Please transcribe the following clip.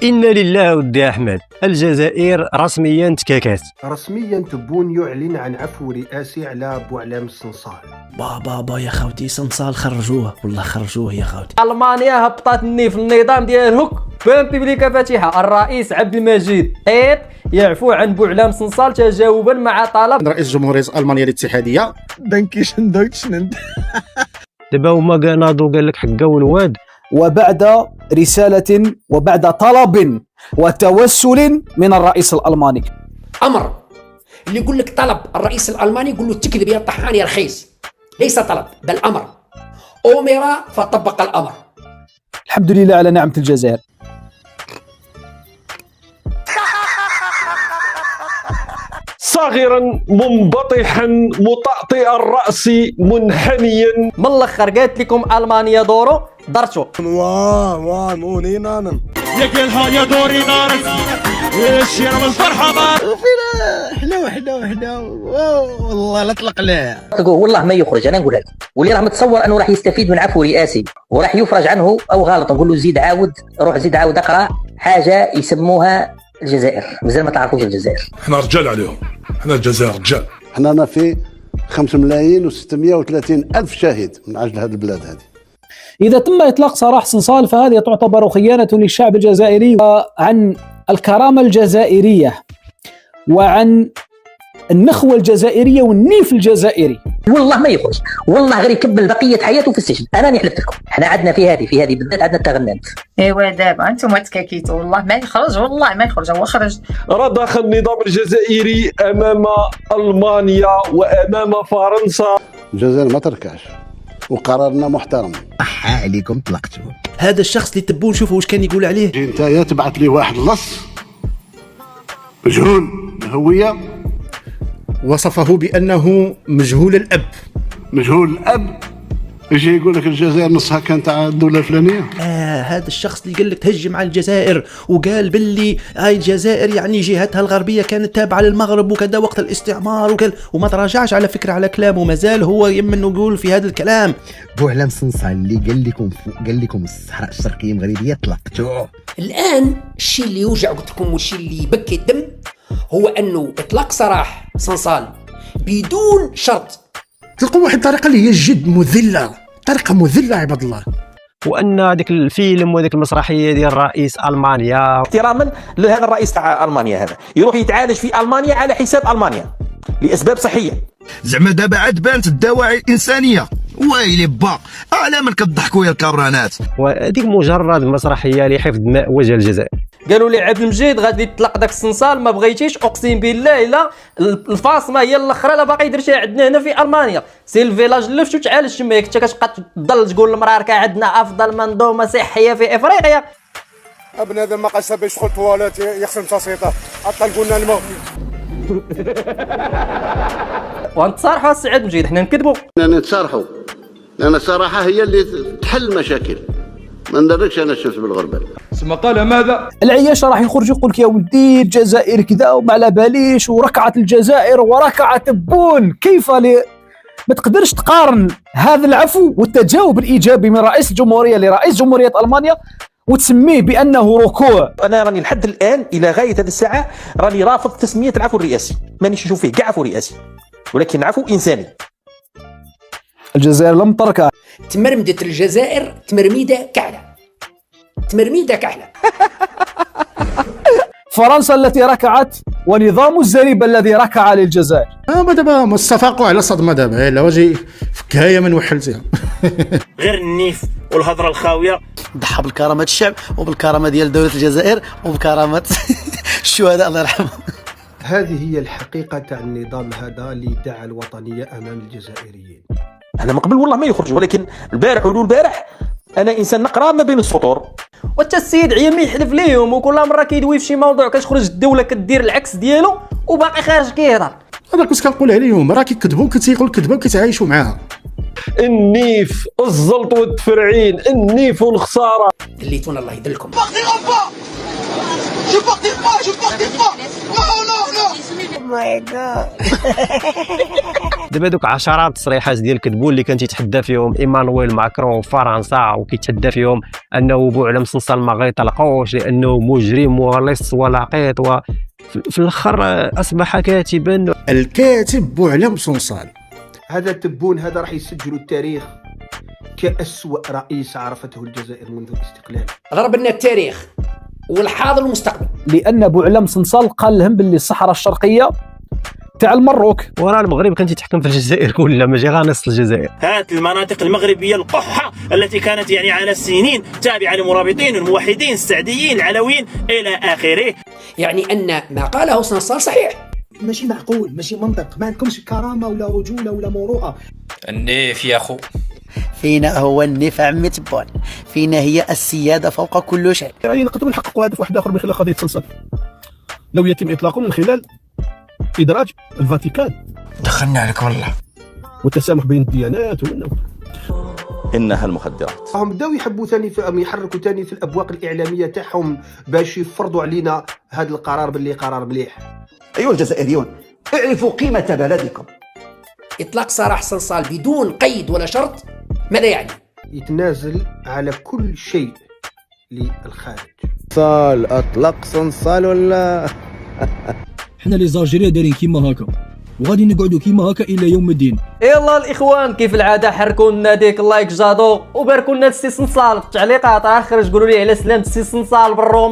إنا لله ودي أحمد، الجزائر رسميا تكاكات. رسميا تبون يعلن عن عفو رئاسي على بوعلام الصنصال. بابا يا خوتي صنصال خرجوه، والله خرجوه يا خوتي. ألمانيا هبطت في النظام ديال هوك بان بيبليكا فاتحة. الرئيس عبد المجيد حيط يعفو عن بوعلام صنصال تجاوبا مع طلب رئيس جمهورية ألمانيا الاتحادية. دانكيشن دويتشلاند. دابا هما ناضوا قال لك حكاو الواد. وبعد رسالة وبعد طلب وتوسل من الرئيس الألماني، أمر اللي يقول لك طلب الرئيس الألماني يقول له تكذب يا طحان يا رخيص، ليس طلب بل أمر. أمر فطبق الأمر. الحمد لله على نعمة الجزائر. صاغرا منبطحا مطأطئ الرأس منحنيا. من الاخر قالت لكم المانيا دورو درتو. واه موني نانم يا قالها يا دوري نارس يا الشيرة من الفرحة نار. حلو والله لا اطلق له. والله ما يخرج، انا نقولها لكم، واللي راه متصور انه راح يستفيد من عفو رئاسي وراح يفرج عنه او غلط، نقول له زيد عاود، روح زيد عاود اقرا حاجه يسموها الجزائر. مازال ما تعرفوش الجزائر. احنا رجال عليهم، احنا الجزائر رجال. احنا في 5,630,000 شاهد من أجل هذه البلاد هذه. إذا تم إطلاق سراح صنصال فهذه تعتبر خيانة للشعب الجزائري وعن الكرامة الجزائرية وعن النخوة الجزائرية والنيف الجزائري. والله ما يخرج، والله غير يكمل بقية حياته في السجن. أنا نحلف لكم، احنا عندنا في هذه بالذات عندنا التغنات. ايوا دابا انتم تكاكيتوا، والله ما يخرج، والله ما يخرج. هو خرج. رضخ النظام الجزائري أمام ألمانيا وأمام فرنسا. الجزائر ما تركعش وقرارنا محترم. عليكم طلقتوا هذا الشخص اللي تبون شوفوا واش كان يقول عليه. انت يا تبعث لي واحد لص مجهول الهوية، وصفه بأنه مجهول الأب. مجهول الأب، يجي يقول لك الجزائر نصها كانت تاع الدولة الفلانية. هذا الشخص اللي قال لك تهجم على الجزائر وقال باللي هاي الجزائر يعني جهتها الغربية كانت تابعة للمغرب وكذا وقت الاستعمار وما تراجعش على فكرة على كلامه، مازال هو يمن يقول في هذا الكلام. بوعلام صنصال اللي قال لكم الصحراء الشرقية المغربية طلقتوه. الآن الشيء اللي يوجع قلت لكم والشيء اللي يبكي الدم هو أنه إطلاق سراح صنصال بدون شرط. تلقوا واحد الطريقة اللي هي جد مذلة، طريقة مذلة عباد الله. وان هذاك الفيلم وهذيك المسرحيه ديال رئيس المانيا احتراما لهذا الرئيس تاع المانيا، هذا يروح يتعالج في المانيا على حساب المانيا لاسباب صحيه. زعما دابا عاد بانت الدواعي الانسانيه. ويلي با على من كضحكوا يا الكابرانات. وهذيك مجرد مسرحيه لحفظ ماء وجه الجزائر. قالوا لي عبد المجيد غادي يطلق داك الصنصال، ما بغيتيش اقسم بالله الا الفاصمه هي الاخرى لا باقي يدير شي عندنا هنا في المانيا. سي الفيلاج لفت وتعالج تما، انت كتبقى تضل تقول المراه راك عندنا افضل منظومه صحيه في افريقيا. بنادم ما قاس باش يدخل تواليت يغسل مساصيطه عطل قلنا الماء. وانتصارحوا السي عبد المجيد، حنا نكذبوا. نتصارحوا لأن الصراحة هي اللي تحل مشاكل، ما ندركش أنا الشمس بالغربال. ثم قال ماذا؟ العياش راح يخرج يقول لك يا ولدي الجزائر كذا وما على باليش وركعت الجزائر وركعت بون. كيف ما تقدرش تقارن هذا العفو والتجاوب الإيجابي من رئيس الجمهورية لرئيس جمهورية ألمانيا وتسميه بأنه ركوع. أنا راني لحد الآن إلى غاية هذه الساعة راني رافض تسمية العفو الرئاسي، مانيش نشوف فيه كاع عفو رئاسي، ولكن عفو إنساني. الجزائر لم تركع. تمرمدت الجزائر تمرميدة كعلة، تمرميدة كعلة. فرنسا التي ركعت ونظام الزريبة الذي ركع للجزائر. دابا مستفاقوا على صدمة دابا الا واجي فكايه من وحلتها. غير النيف والهضره الخاويه. ضحى بالكرامة الشعب وبالكرامة ديال دولة الجزائر وبكرامة الشهداء الله يرحمهم. هذه هي الحقيقة تاع النظام هذا اللي دعا الوطنية أمام الجزائريين. أنا من قبل والله ما يخرج، ولكن البارح ولو البارح أنا إنسان نقرأ ما بين السطور. وتا السيد عيام يحلف ليهم وكل مرة كيدوي في شي موضوع كتخرج الدولة كدير العكس ديالو وباقي خارج كيهضر. هذا كنت كنقول عليهم راه كيكذبوا كتيقول الكذبه وكيتعايشوا معاها. النيف الزلط والتفرعين، النيف والخسارة. دليتونا الله يدلكم. Oh my god. دابا دوك عشرات التصريحات ديال الكذبون اللي كان تيتحدى فيهم ايمانويل ماكرون في فرنسا وكيتحدى فيهم انه بوعلم صنصال ما غيطلقوش لانه مجرم ولص ولقيط في الاخر اصبح كاتبا. الكاتب بوعلم صنصال هذا تبون هذا راح يسجل التاريخ كأسوأ رئيس عرفته الجزائر منذ الاستقلال. ضرب لنا التاريخ والحاضر والمستقبل. لان بوعلم صنصال قال لهم باللي الصحراء الشرقيه تاع المروك، وراه المغرب كان تيتحكم في الجزائر كلها ماشي غير نص الجزائر. هات المناطق المغربيه القحه التي كانت يعني على سنين تابعه للمرابطين الموحدين السعديين العلويين الى اخره. يعني ان ما قاله صنصال صحيح، ماشي معقول، ماشي منطق، ما عندكمش كرامه ولا رجوله ولا مروءه. النيف يا اخو، فينا هو النيف عمي تبون، فينا هي السياده فوق كل شيء. يعني نقدروا نحققوا هدف واحد اخر من خلال قضيه صنصال لو يتم اطلاقه من خلال ادراج الفاتيكان. دخلنا عليك والله. والتسامح بين الديانات انها المخدرات. هم بداو يحبوا ثاني يحركوا ثاني في الابواق الاعلاميه تاعهم باش يفرضوا علينا هذا القرار باللي قرار مليح. ايها الجزائريون، اعرفوا قيمه بلدكم. اطلاق سراح صنصال بدون قيد ولا شرط ماذا يعني؟ يتنازل على كل شيء للخارج. صنصال اطلق صنصال ولا حنا لي زالجيريا دايرين كيما هكا وغادي نقعدوا كيما هكا الى يوم الدين. يلا الاخوان كيف العاده حركوا لنا ديك اللايك جادو وباركوا لنا السي صنصال في التعليقات، اخرج قولوا لي على سلامه السي صنصال بالروم.